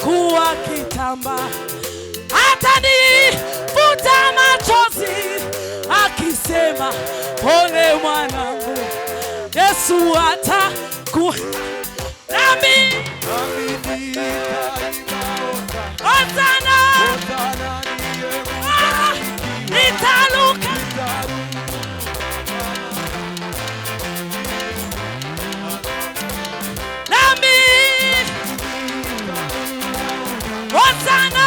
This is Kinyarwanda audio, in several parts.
kuwa kitamba, atanifuta machozi akisema pole mwanangu. Yesu ataku nami Hosana nitaluka nami Hosana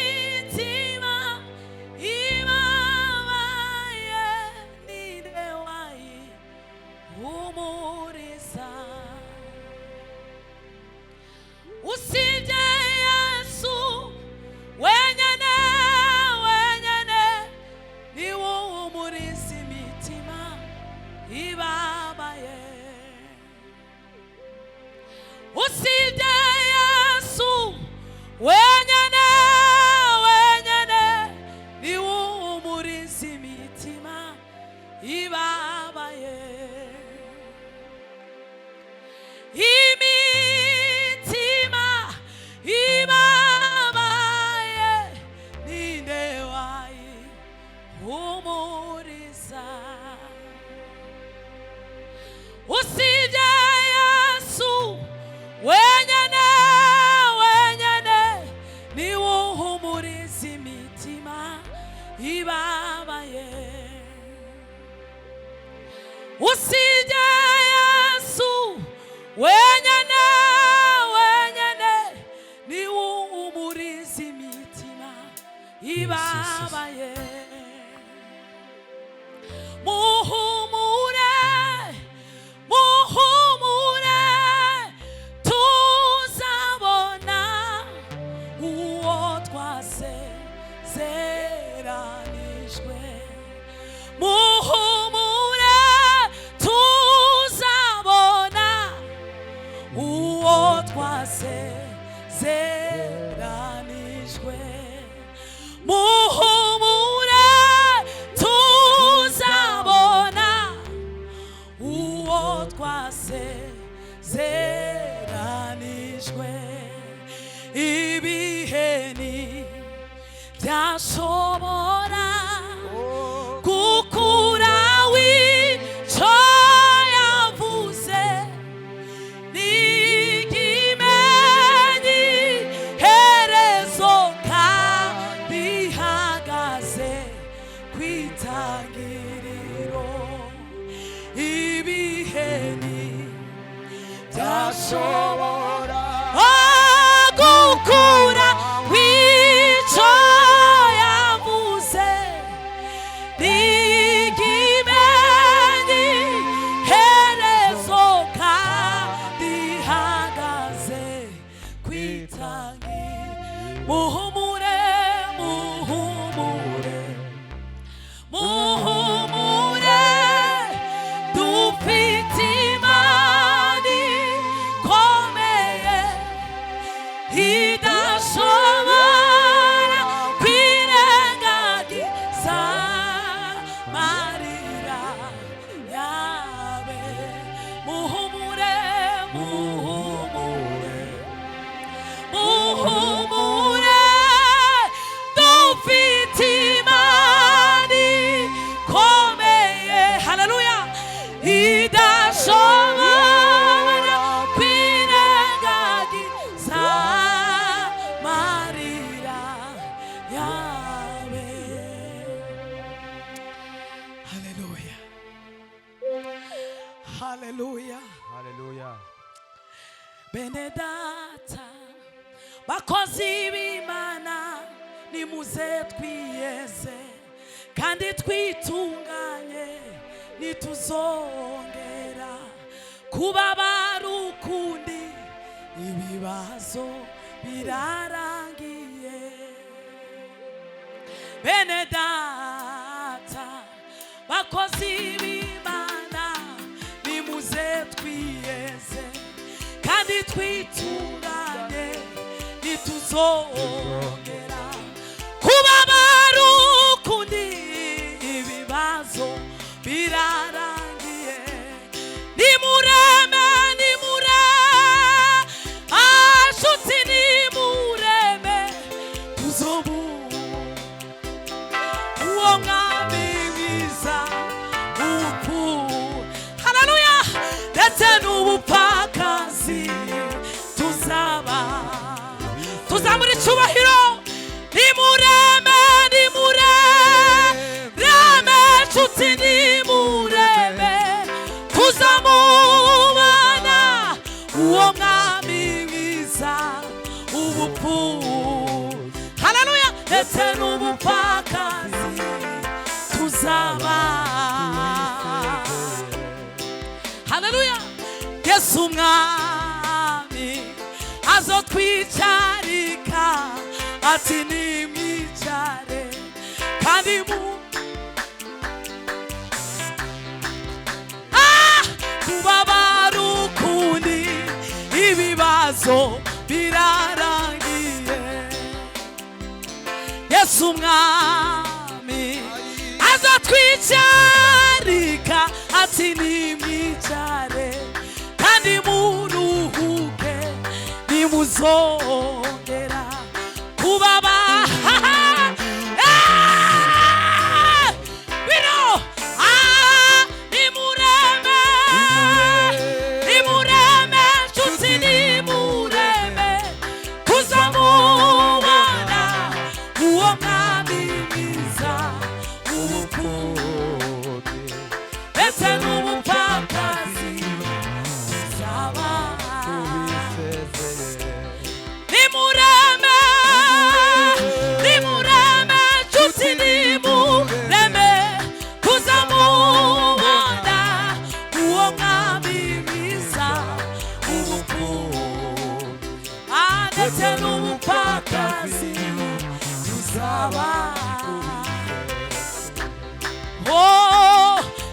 imitima imawaye nidewai humuriza usije Yesu wenyene ni humuriza imitima ibabaye usije Yesu wenyene ni humuriza imitima ibabaye imitima ibabaye ninde wayihumuriza usije Yesu wenyene ni humuriza imitima ibabaye usije Yesu wenyene ni humuriza imitima ibabaye muhumure tuzabona uwo twasezeranijwe muhumure tuzabona uwo twasezeranijwe muhumure tuzabona uwo twasezeranijwe ibiheni byashobora gukura w'icyo yavuze n'ikimenyi herezo kandi ihagaze ku itangiriro ibiheni byashobora gukura w'icyo yavuze n'ikimenyi herezo kandi ihagaze ku itangiriro muhumure dufite imani ikomeye idashobora kwirengagiza amarira yawe muhumure dufite imani ikomeye haleluya idashobora kwirengagiza bene data bakozi b'Imana nimuze twiyeze kandi twitunganye nituzongera kubabara ukundi ibibazo birarangiye. Bene data bakozi b'Imana nimuze twiyeze kandi twitunganye nituzongera kubabara ukundi ibibazo birarangiye. Nimureme ashuti nimureme tuzobu uwo mwami mwiza upfu haleluya ndetse n'ubupfakazi tuzamura icyubahiro. Nimureme nshuti nimureme tuzamubana uwo mwami mwiza ubupfu haleluya ndetse n'ubupfakazi tuzaba haleluya. Yesu umwami azotwicarika ati nimwicare kandi kubabara ukundi ibibazo birarangiye. Yesu umwami azatwicarika ati nimwicare kandi muruhuke nimuzongera kubabara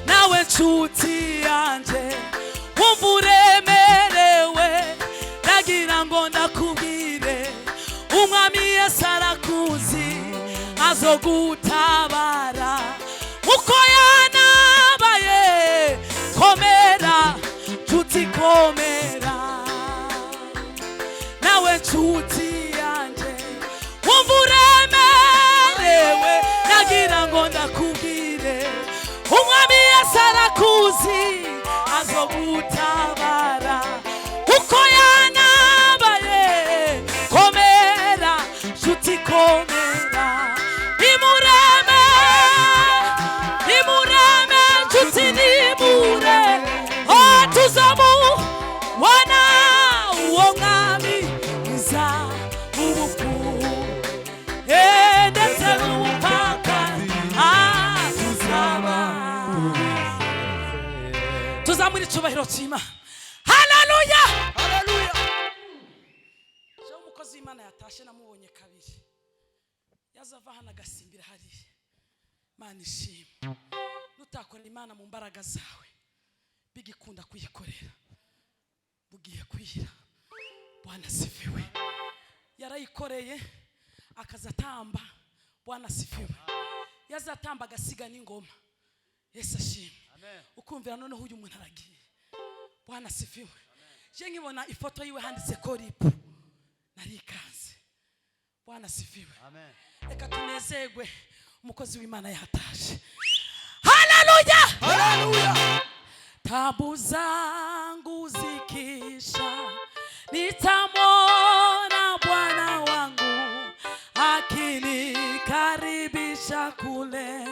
nawe nshuti yanje wumva uremerewe ndagira ngo ndakubwire umwami Yesu arakuzi azogutabara uko yanabaye. Komera nshuti komera nawe nshuti yanje wumva uremerewe ndagira ngo ndakubwire umwami Yesu arakuzi azogutabara uko yanabaye. Komera nshuti komera nimureme nshuti nimureme tuzamubona uwo mwami mwiza ubupfu ndetse n'ubupfakazi tuzamura icyubahiro cy'Imana. Haleluya haleluya. Je umukozi w'Imana yatashe namubonye kabiri yazava hana agasimbira hariya. Mana ishimwe nutakorera Imana mu mbaraga zawe bigikunda kuyikorera bugiye kwira. Bwana sifiwe. Yarayikoreye akazatamba. Bwana sifiwe. Yazatamba agasiga n'ingoma. Yesu ashimwe. Ukumvira noneho uyu muntu aragiye. Bwana sifiwe. Je nkibona ifoto yiwe handitse ko ripu narikanze. Bwana sifiwe. Reka tunezegwe umukozi w'Imana yatashe. Haleluya haleluya. Tabu zangu zikisha nitamwona Bwana wangu akinikaribisha kule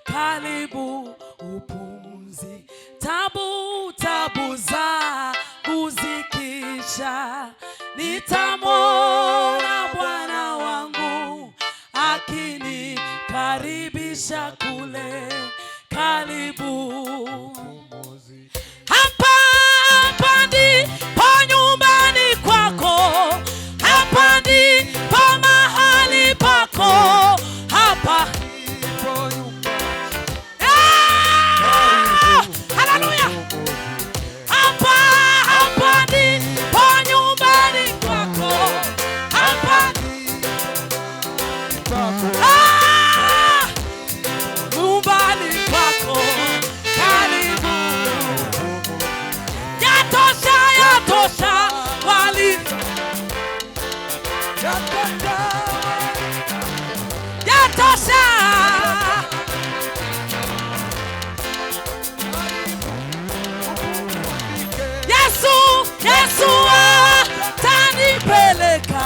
karibu upumzi. Tabu zangu zikisha tosha, nitamwona Bwana wangu akinikaribisha kule karibu. Hapa ndipo nyumbani kwako, hapa ndipo mahali pako, hapa ndipo nyumbani. Haleluya! Hapa ndipo nyumbani kwako, hapa nyumbani kwako karibu. Yatosha, yatosha wali, yatosha. Yesu, Yesu atanipeleka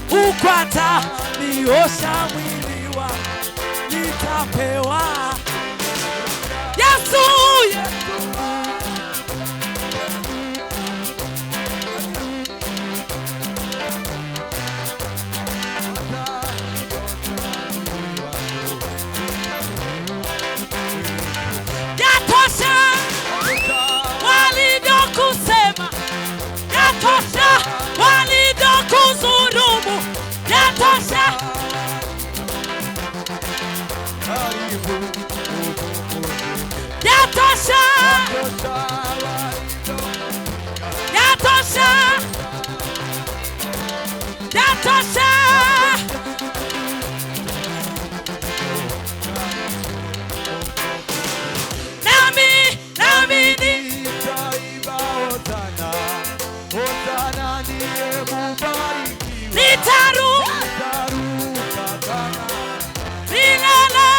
huko, ataniosha mwili wangu, nitapewa. Yesu, yatosha walivyokusema, yatosha walivyokudhulumu, yatosha. Yatosha, yatosha, yatosha. Nami nitaimba hosana, hosana ndiye mubarikiwa. Nitaruka kama milele.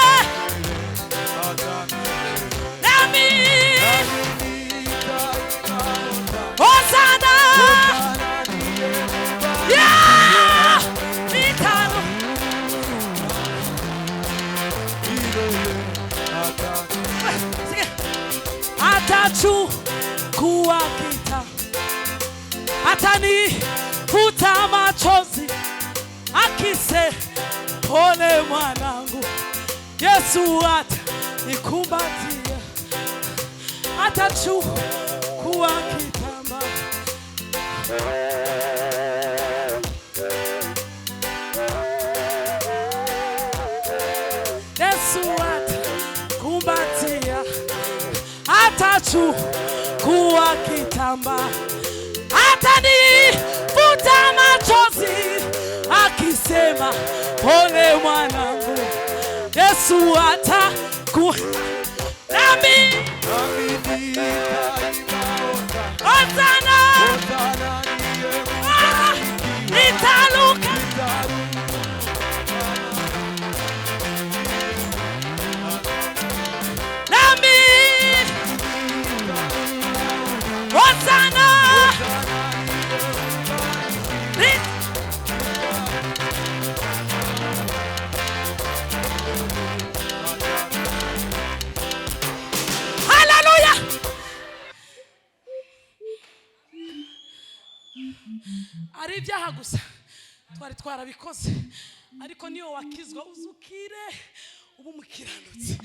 Nami hosana, yeah, atachukua kita, atanifuta machozi, akise pole mwanangu. Yesu atanikumbatia, atachukua kitamba. Yesu atanikumbatia, atachukua kitamba, atanifuta machozi, akisema pole mwanangu. Yesu nami hosana, nitaruka. Nami hosana, haleluya. Ari ibyaha gusa twari twarabikoze, ariko niyo wakizwa uzukire ubu mukiranutsi,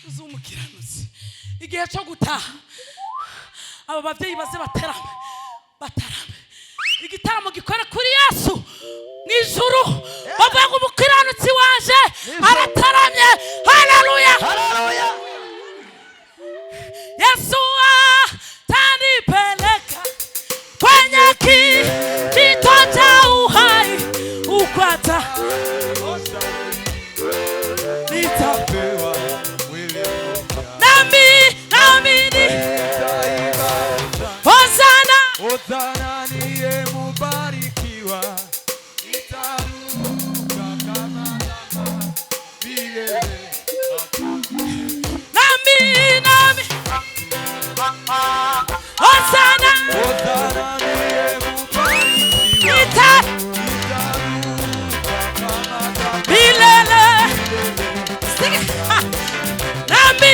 uzumukiranutsi. Igihe cyo gutaha aba bavyeyi baze batarame. Igitaramo gikora kuri Yesu mwijuru, bavuga ngo umukiranutsi wanje arataramye. Haleluya, haleluya. Yesu atanipeleka kwenye kijito cha uhai, ukwata nitapewa mwili mpya. Nami hosana, hosana ndiye mubarikiwa. Nitaruka kama milele. Nami hosana, hosana ndiye mubarikiwa. Nitaruka kama milele. Nami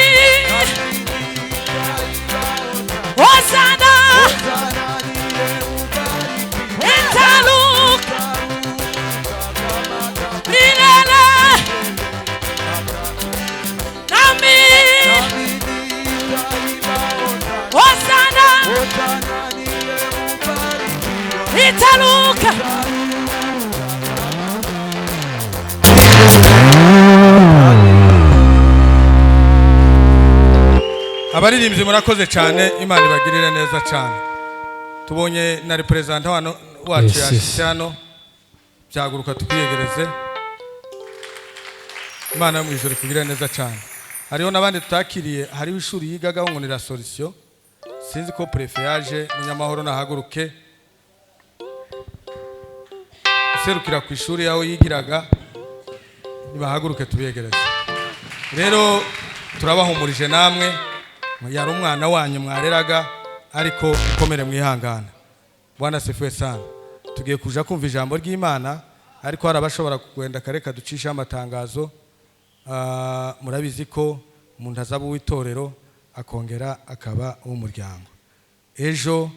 abaririmbyi murakoze cyane, Imana ibagirire neza cyane. Tubonye na represent wacu yashyize hano, byaguruka tukwiyegereze. Imana mu ijuru kugira neza cyane. Hariho nabandi tutakiriye, hariho ishuri yigagaho ngo ni La Solution, sinzi ko prefe yaje, Munyamahoro nahaguruke userukira ku ishuri yaho yigiraga, nibahaguruke tubiyegereze. Rero turabahumurije namwe, yari umwana wanyu mwareraga, ariko ukomere mwihangana. Bwana sifiwe sana. Tugiye kuja kumva ijambo ry'Imana, ariko hari abashobora kugenda kareka ducisha amatangazo. Murabizi ko umuntu azaba uw'itorero akongera akaba uw'umuryango. Ejo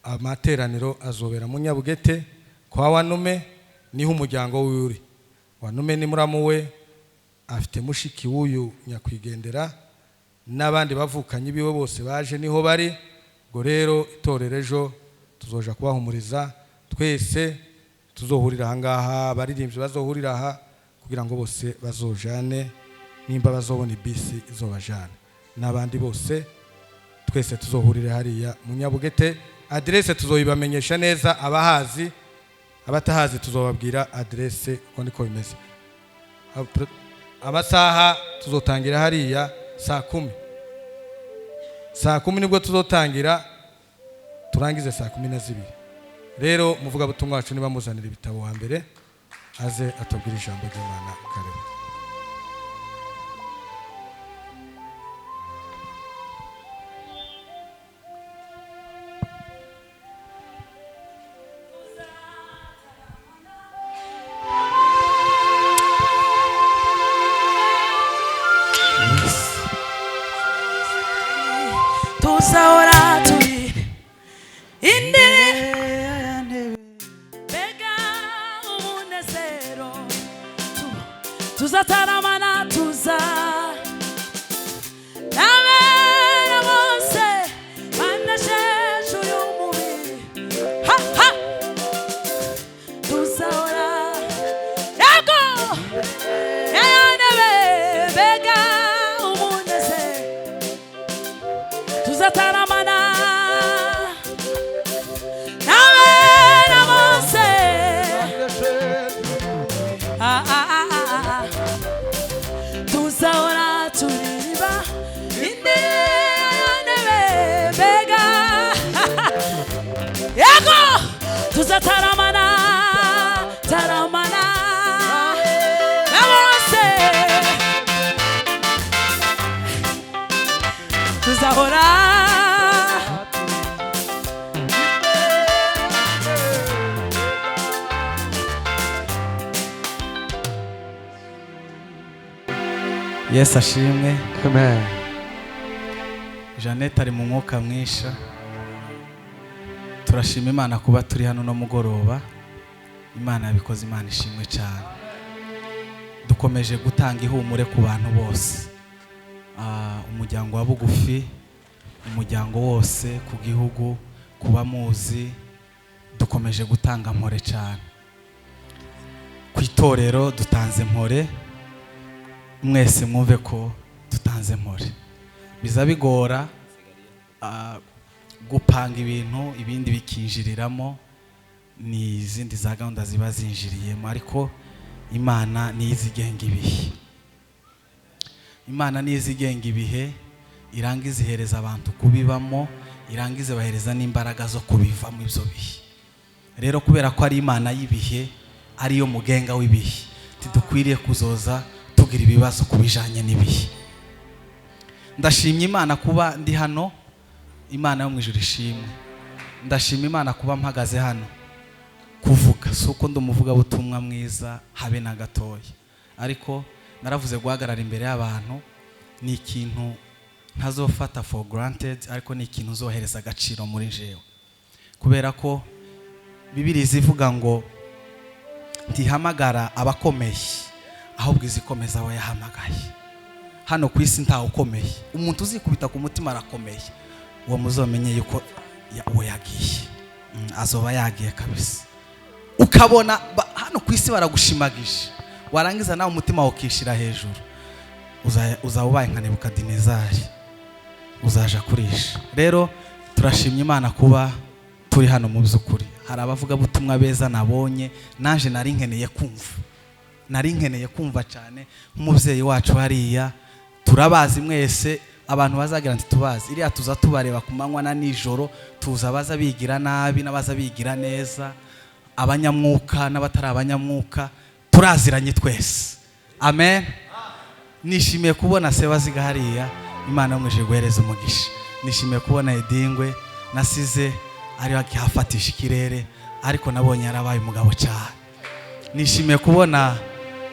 amateraniro azobera mu Nyabugete kwa Wanume, niho umuryango w'uri. Wanume ni muramu we, afite mushiki w'uyu nyakwigendera, n'abandi bavukanye biwe bose baje niho bari. Ngo rero itorero ejo tuzoja kubahumuriza, twese tuzohurira ahangaha, abaririmbyi bazohurira aha kugira ngo bose bazojane, nimba bazobona ibisi izobajana, n'abandi bose twese tuzohurira hariya mu Nyabugete. Adresse tuzoyibamenyesha neza, abahazi abatahazi tuzobabwira adresse uko niko bimeze. Amasaha tuzotangira hariya saa 10. Saa 10 nibwo tuzotangira, turangize saa 12. Rero muvuga butumwa wacu niba muzanira ibitabo wa mbere aze atubwira ijambo ry'Imana. Karibu. Tuzahora turi imbere bega umunezero, tuzataramana nabera bose banasheje uyu mubiri. Tuzahora yego yayandebe bega umunezero, tuzataramana nabera bose. Tuzahora turirimba imbere y'intebe bega yego, tuzataramana taramana na bose. Tuzahora Yes ashimwe. Amen. Jeannette ari mu mwuka mwisha. Turashima Imana kuba turi hano no mugoroba. Imana yabikoze, Imana ishimwe cyane. Dukomeje gutanga ihumure ku bantu bose, umuryango wa bugufi, umuryango wose, ku gihugu, kuba muzi, dukomeje gutanga mpore cyane. Ku itorero dutanze mpore, mwese mwumve ko dutanze mpore. Biza bigora gupanga ibintu, ibindi bikinjiriramo, ni izindi za gahunda ziba zinjiriyemo, ariko Imana ni izigenga ibihe. Imana ni izigenga ibihe, irangiza ihereza abantu kubibamo, irangiza bahereza n'imbaraga zo kubivamo ibyo bihe. Rero kubera ko ari Imana y'ibihe, ariyo mugenga w'ibihe, tidukwiriye kuzoza tugira ibibazo kubijanye n'ibihe. Ndashimye Imana kuba ndi hano, Imana yo mu ijuru ishimwe. Ndashima Imana kuba mpagaze hano kuvuga, suko ndumuvuga butumwa mwiza habe na gatoya, ariko naravuze guhagarara imbere y'abantu ni ikintu ntazofata for granted, ariko ni ikintu uzohereza agaciro muri jewe, kubera ko Bibiliya ivuga ngo ntihamagara abakomeye ahubwo izikomeza abo yahamagaye. Hano ku isi ntawe ukomeye, umuntu uzikubita ku mutima arakomeye, uwo muzomenye yuko uwo yagiye, azoba yagiye kabisa. Ukabona hano ku isi baragushimagije, warangiza nawe umutima ukishira hejuru, uzaba ubaye nka Nebukadinezari. uzaja kurisha. Rero turashimye Imana kuba turi hano mu by'ukuri. Hari abavuga butumwa beza nabonye, naje nari nkeneye kumva cyane nk'umubyeyi wacu hariya. Turabazi mwese, abantu bazagira nti tubazi, iriya tuza tubareba ku manywa na nijoro, tuza abaza bigira nabi n'abaza bigira neza, abanyamwuka n'abatari abanyamwuka, turaziranye twese. Amen. Nishimiye kubona Sebaziga hariya, Imana yamweje guhereza umugisha. Nishimiye kubona Edingwe nasize ari hafatisha ikirere, ariko nabonye yarabaye umugabo cyane. Nishimiye kubona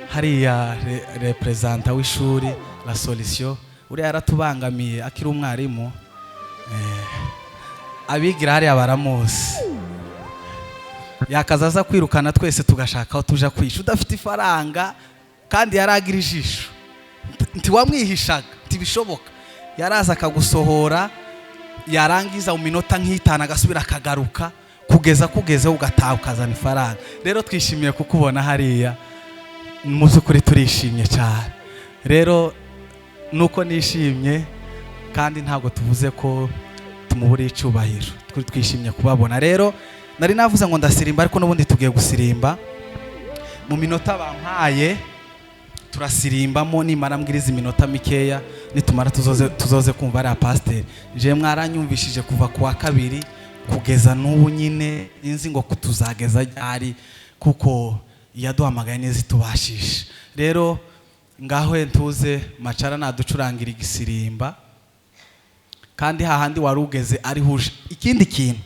hariya representa w'ishuri La Solution, uriya yaratubangamiye akiri umwarimu. Abigira hariya baramuzi, yakazaza kwirukana twese tugashaka aho tuja kwisha. Udafite ifaranga kandi yaragira ijisho, ntiwamwihishaga, ntibishoboka. Yaraza akagusohora, yarangiza mu minota nk'itanu agasubira akagaruka, kugezeho ugataha ukazana ifaranga. Rero twishimiye kukubona hariya, mu by'ukuri turishimye cyane. Rero nuko nishimye, kandi ntabwo tuvuze ko tumuburiye icyubahiro, twishimye kubabona. Rero nari navuze ngo ndasirimba, ariko n'ubundi tugiye gusirimba mu minota bampaye. Turasirimbamo, nimara mbwiriza iminota mikeya, nitumara tuzoze kumva ari pasiteri. Je mwaranyumvishije kuva ku wa kabiri kugeza n'ubu nyine, inzi ngo kutuzageza ryari, kuko yaduhamagaye neza itubashisha. Rero ngaho ntuze Macara naducurangira igisirimba, kandi hahandi wari ugeze ari huje. Ikindi kintu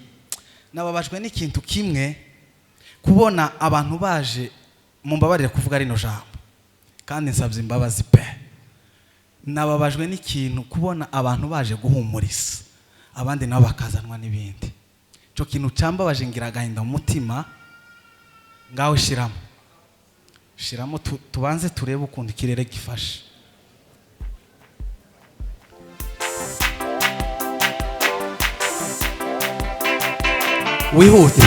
nababajwe n'ikintu kimwe, kubona abantu baje, mumbabarire kuvuga rino jambo kandi nsabye imbabazi pe. Nababajwe n'ikintu kubona abantu baje guhumuriza abandi nabo bakazanwa n'ibindi. Cyo kintu cyambabaje, ngira agahinda mu mutima. Ngaho shiramo tubanze turebe ukuntu ikirere gifashe. Wihute.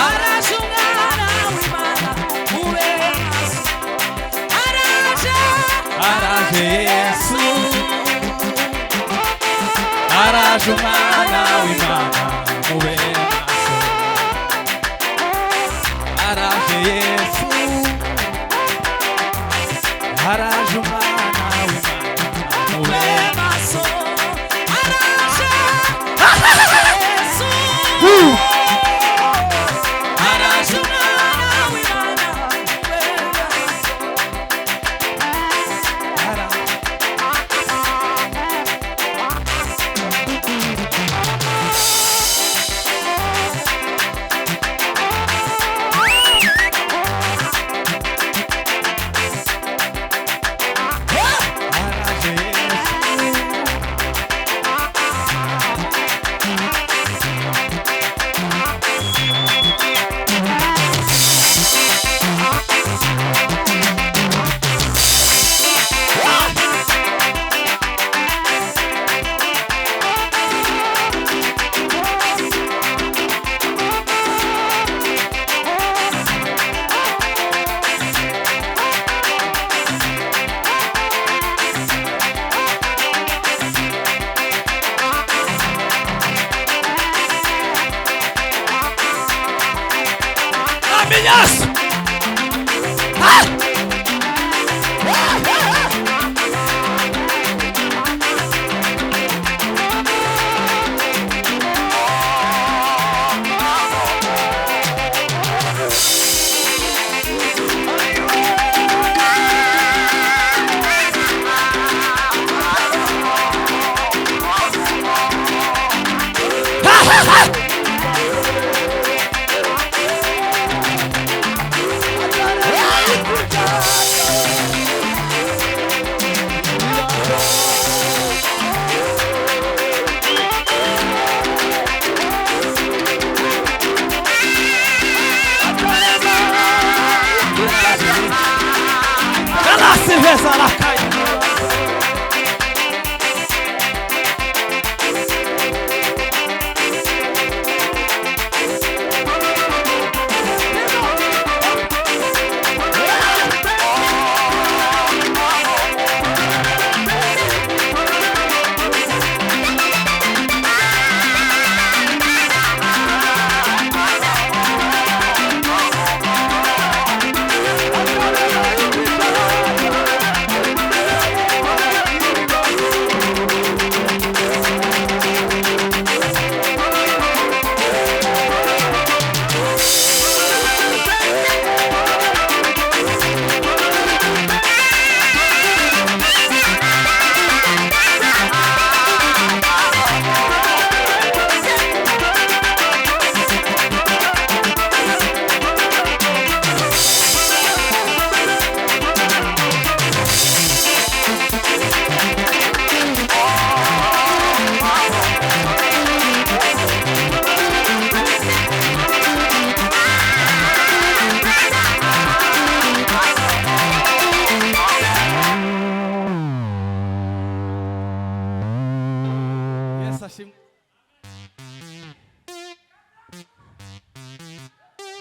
Arajumana w'Imana mube maso. Araje Yesu. Arajumana w'Imana mube maso. Araje Yesu. Arajumana w'Imana mube maso. mwami Yesu.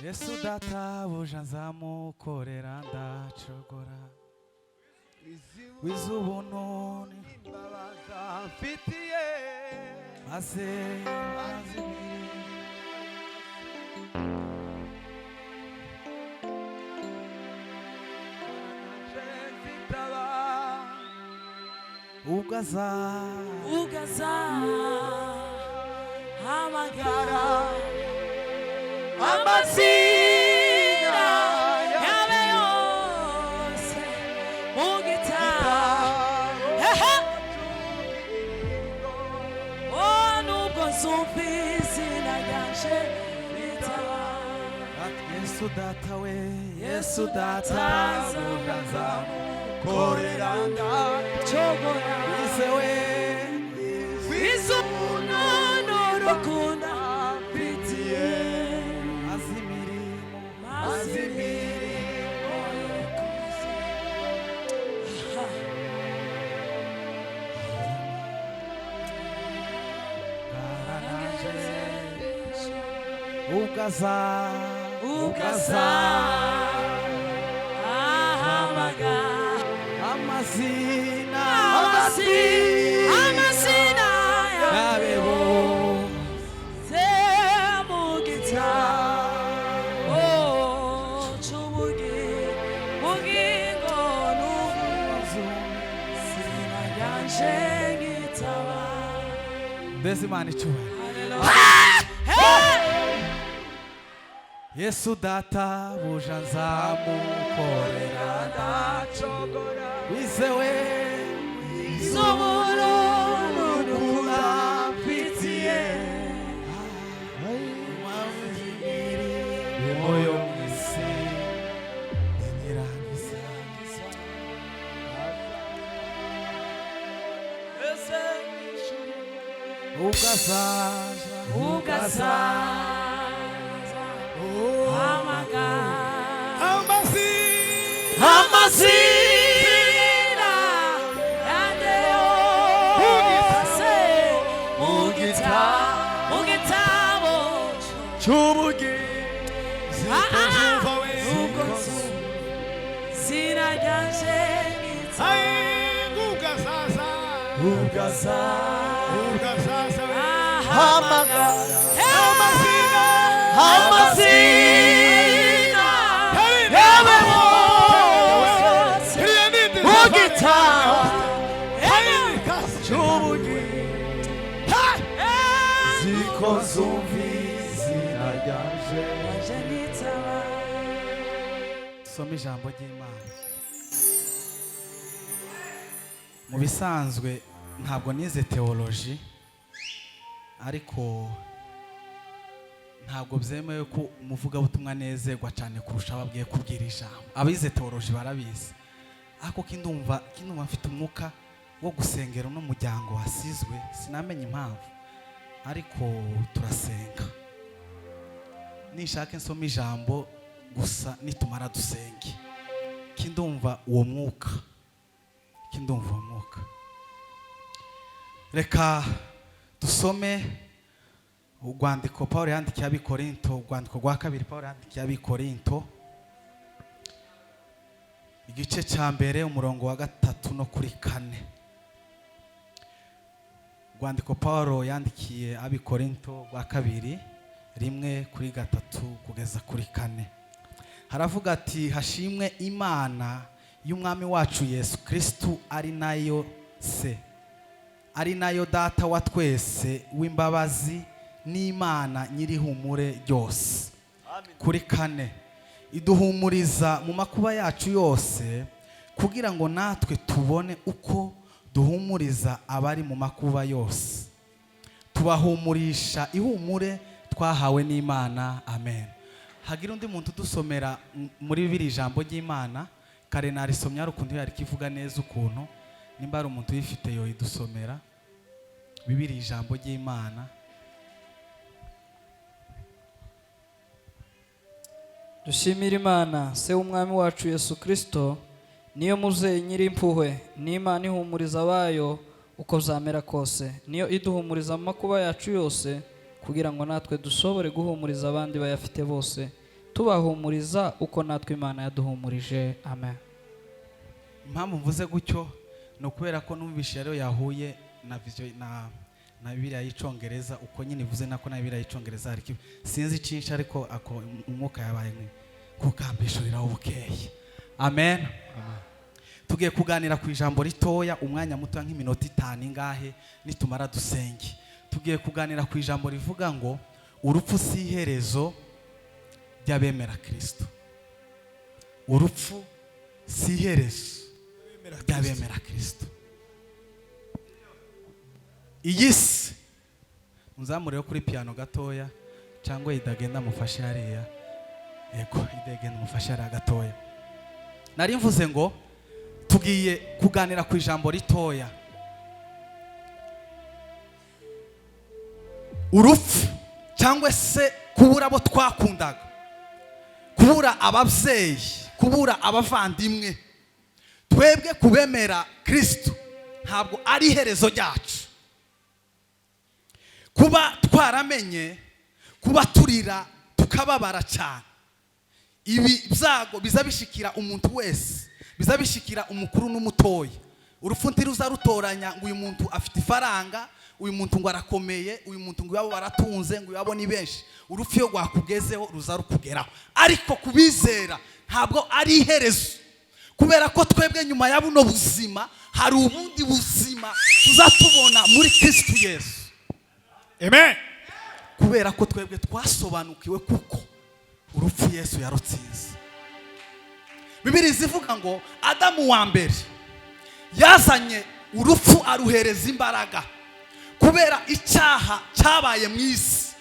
Yesu data buja nzamukorera ndacogora wizubuntu n'imbabaza mfitiye maze ugaza hamagara amazina yawe yose mu gitabo nubwo nsumva izina ryanje ritaba Yesu data we Yesu data buja nzamukorera ndacogora wizewe wizubuntu n'urukundo mfitiye azimirimo ugaza hamagara amazina yawe bose mu gitabo c'ubugingo n'ubuzima ryanje ngitaba. mbese Imana icyubahiro. Yesu data buja nzamukorera ndacogora wizewe z'ubuntu n'urukundo mfitiye moyo mwisi nyirangiza ugaza amazina yanjye yose mu gitabo cy'ubugingo nubwo zina ryanje ugaza hamagara amazina ko zumva izina ryanje. Soma ijambo ry'Imana. Mu bisanzwe ntabwo nize teoloji, ariko ntabwo byemewe ko umuvugabutumwa anezerwa cyane kurusha ababwiye kubwira ijambo. Abize teoloji barabizi, ariko kindumva mfite umwuka wo gusengera n'umuryango wasizwe, sinamenye impamvu, ariko turasenga. Nishake nsoma ijambo gusa nitumara dusenge, kindumva uwo mwuka. Reka dusome urwandiko Pawulo yandikiye Abikorinto, urwandiko rwa kabiri Pawulo yandikiye Abikorinto, igice cya mbere umurongo wa 3 no kuri 4. Urwandiko Pawulo yandikiye Abikorinto rwa kabiri 1:3 kugeza kuri 4. Haravuga ati, hashimwe Imana y'umwami wacu Yesu Kristo, ari nayo data wa twese w'imbabazi n'Imana nyirihumure ryose. Kuri 4, iduhumuriza mu makuba yacu yose, kugira ngo natwe tubone uko duhumuriza abari mu makuba yose. Tubahumurisha ihumure twahawe n'Imana. Amen. Hagira undi muntu dusomera muri Bibiliya ijambo ry'Imana. Kare narisomye arukundo yari kivuga neza ukuntu, nimba ari umuntu yifite yo idusomera Bibiliya ijambo ry'Imana. Dushimira Imana se w'umwami wacu Yesu Kristo, niyo muzeyi nyiri impuhwe, n'Imana ihumuriza abayo uko zamera kose, niyo iduhumuriza mu makuba yacu yose, kugira ngo natwe dusobore guhumuriza abandi bayafite bose, tubahumuriza uko natwe Imana yaduhumurije. Amen. Impamvu mvuze gutyo no kubera ko numvishe rero yahuye na vision na Bibiliya y'Icongereza, uko nyine ivuze nako na Bibiliya y'Icongereza ariko sinzi cyinshi, ariko ako umwuka yabaye kukambishurira ubukeye. Amen. Tugiye kuganira ku ijambo ritoya, umwanya muto nk'iminota 5 ingahe nitumara dusenge. Tugiye kuganira ku ijambo rivuga ngo urupfu si iherezo ry'abemera Kristo. Urupfu si iherezo ry'abemera Kristo. Iyi si nzamureho kuri piano gatoya, cyangwa idagenda mufashe hariya. Yego, idagenda mufashe hariya gatoya. Nari mvuze ngo tugiye kuganira ku ijambo ritoya. Urupfu cyangwa se kubura abo twakundaga, kubura ababyeyi, kubura abavandimwe, twebwe kubemera Kristo ntabwo ari iherezo ryacu. Kuba twaramenye, kuba turira tukababara cyane, ibi byago bizabishikira umuntu wese, bizabishikira umukuru n'umutoya. Urupfu ntiruza rutoranya ngo uyu muntu afite ifaranga, uyu muntu ngo arakomeye, uyu muntu ngo yabo baratunze, ngo yabo ni benshi. Urupfu iyo rwakugezeho ruza rukugeraho, ariko kubizera ntabwo ari iherezo, kubera ko twebwe nyuma ya buno buzima hari ubundi buzima tuzatubona muri Kristo Yesu. Amen. Kubera ko twebwe twasobanukiwe kuko urupfu Yesu yarutsinze. Bibiliya zivuga ngo Adamu wa mbere yazanye urupfu aruhereza imbaraga kubera icyaha cyabaye mu isi.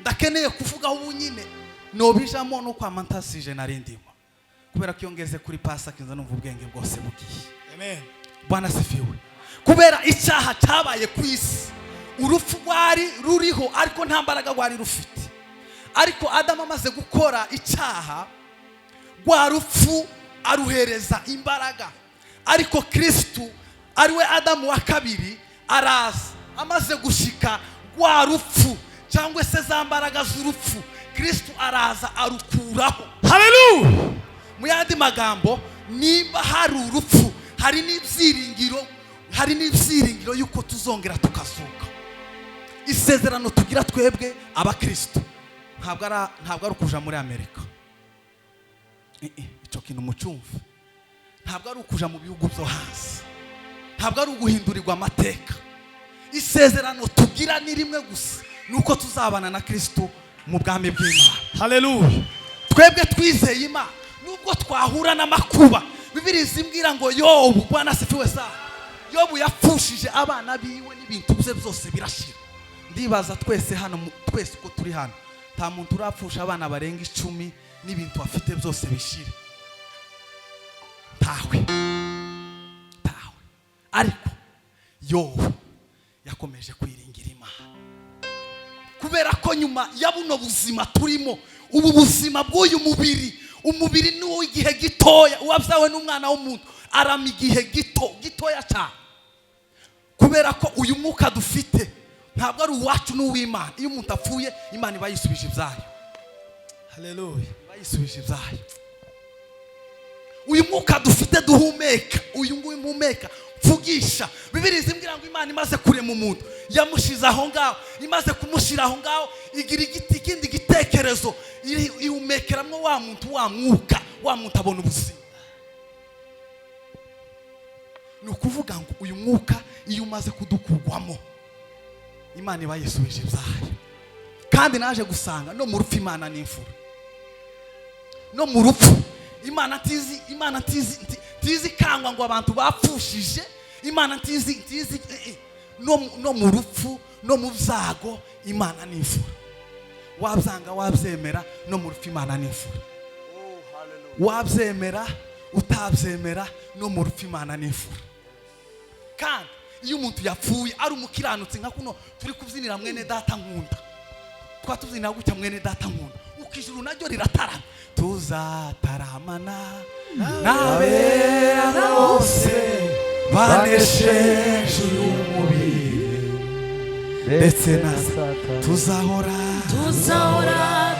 Ndakeneye kuvuga ubu nyine nobijamo no kwa mantasije narindimo, kubera ko yongeze kuri pasa kinza numva ubwenge bwose bugiye. Amen. Bwana sifiwe. Kubera icyaha cyabaye ku isi, urupfu rwari ruriho ariko nta mbaraga rwari rufite. Ariko Adamu amaze gukora icyaha, rwa rupfu aruhereza imbaraga. Ariko Kristo ariwe Adamu wa kabiri araza, amaze gushika rwa rupfu cyangwa se za mbaraga z'urupfu, Kristo araza arukuraho. Haleluya. Mu yandi magambo, nimba hari urupfu, hari n'ibyiringiro yuko tuzongera tukazuka. Isezerano tugira twebwe abakristo ntabwo ari ukuja muri Amerika. Icyo kintu mucyumva. Ntabwo ari ukuja mu bihugu byo hasi, ntabwo ari uguhindurirwa amateka. Isezerano tugira ni rimwe gusa, nuko tuzabana na Kristo mu bwami bw'Imana. haleluya. Twebwe twizeye Imana nubwo twahura n'amakuba. Bibiliya izimbwira ngo Yobu, Bwana asifiwe sana, Yobu yapfushije abana biwe n'ibintu bye byose birashira. Ndibaza twese hano, twese uko turi hano, nta muntu urapfusha abana barenga 10 n'ibintu afite byose bishire. Tawe. Ariko Yobu yakomeje kwiringira Imana, kubera ko nyuma ya buno buzima turimo, ubu buzima bw'uyu umubiri ni uw'igihe gitoya. Uwabyawe n'umwana w'umuntu arama igihe gitoya cyane, kubera ko uyu mwuka dufite ntabwo ari uwacu n'uw'Imana. Iyo umuntu apfuye, Imana iba yisubije ibyayo. haleluya. Iba yisubije ibyayo. Uyu mwuka dufite duhumeka, uyu nguyu mpumeka mvugisha, Bibiliya izimbwira ngo Imana imaze kurema umuntu yamushize aho ngaho, imaze kumushira aho ngaho igira ikindi gitekerezo, ihumekeramwo wa muntu, wa mwuka, wa muntu abona ubuzima. Ni ukuvuga ngo uyu mwuka iyo umaze kudukurwamo, Imana iba yisubije ibyayo. Kandi naje gusanga no mu rupfu Imana ni imfura. No mu rupfu Imana tizi kangwa ngo abantu bapfushije. Imana tizi no mu rupfu, no mu byago Imana ni imfura. Wabyanga wabyemera, no mu rupfu Imana ni imfura. Wabyemera utabyemera, no mu rupfu Imana ni imfura. Kandi iyo umuntu yapfuye ari umukiranutsi nka kuno turi kubyinira mwene data nkunda, twatubyinira gutya mwene data nkunda, ukijuru naryo riratarama. Tuzataramana n'abera bose banesheje umubiri, ndetse na tuzahora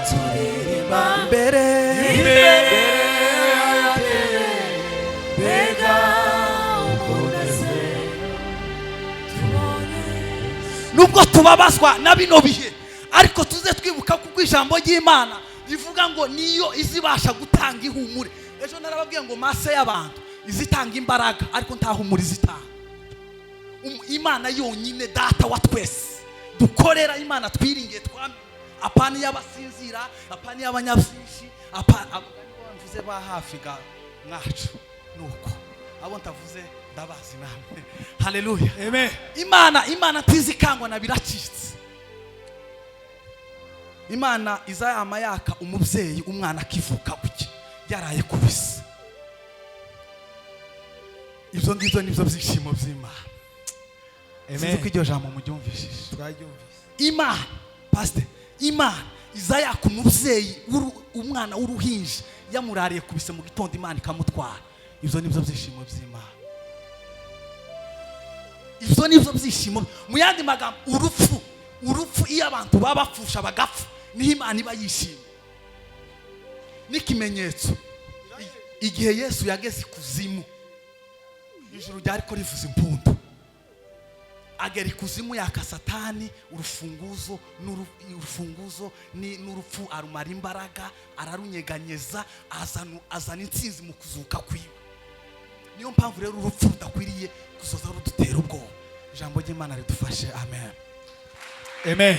turirimba mbere mbega umunezero tubonye. Nubwo tubabazwa na bino bihe, ariko tuze twibuka kuko ijambo ry'Imana rivuga ngo niyo izibasha gutanga ihumure. Ejo narababwiye ngo mase y'abantu izitanga imbaraga, ariko nta humure izitanga. Imana yonyine data wa twese dukorera, Imana twiringiye twame, apana y'abasinzira, apana y'abanyabyinshi, apana mvuze ba hafi ga mwacu. Nuko abo ntavuze ndabazi namwe. Haleluya, amen. Imana tizikangwa na biracitse. Imana izayama yaka umubyeyi umwana akivuka gutya yaraye kubisa. Ibyo ngibyo nibyo byishimo by'Imana. Sinzi ko iryo jambo muryumvishije. Imana, pastor, Imana izayaka umubyeyi umwana w'uruhinja yamurariye kubise mu gitondo, Imana ikamutwara. Ibyo nibyo byishimo by'Imana. Ibyo nibyo byishimo. Mu yandi magambo, urupfu iyo abantu babapfusha bagapfa, niho Imana iba yishimye. N'ikimenyetso, igihe Yesu yageze ikuzimu, ijuru ryari ko rivuza impundu, agera ikuzimu yaka Satani urufunguzo n'urupfu arumara imbaraga, ararunyeganyeza, azana intsinzi mu kuzuka kwiwe. Niyo mpamvu rero urupfu rudakwiriye kuzoza rudutera ubwoba. Ijambo ry'Imana ridufashe. Amen. Amen.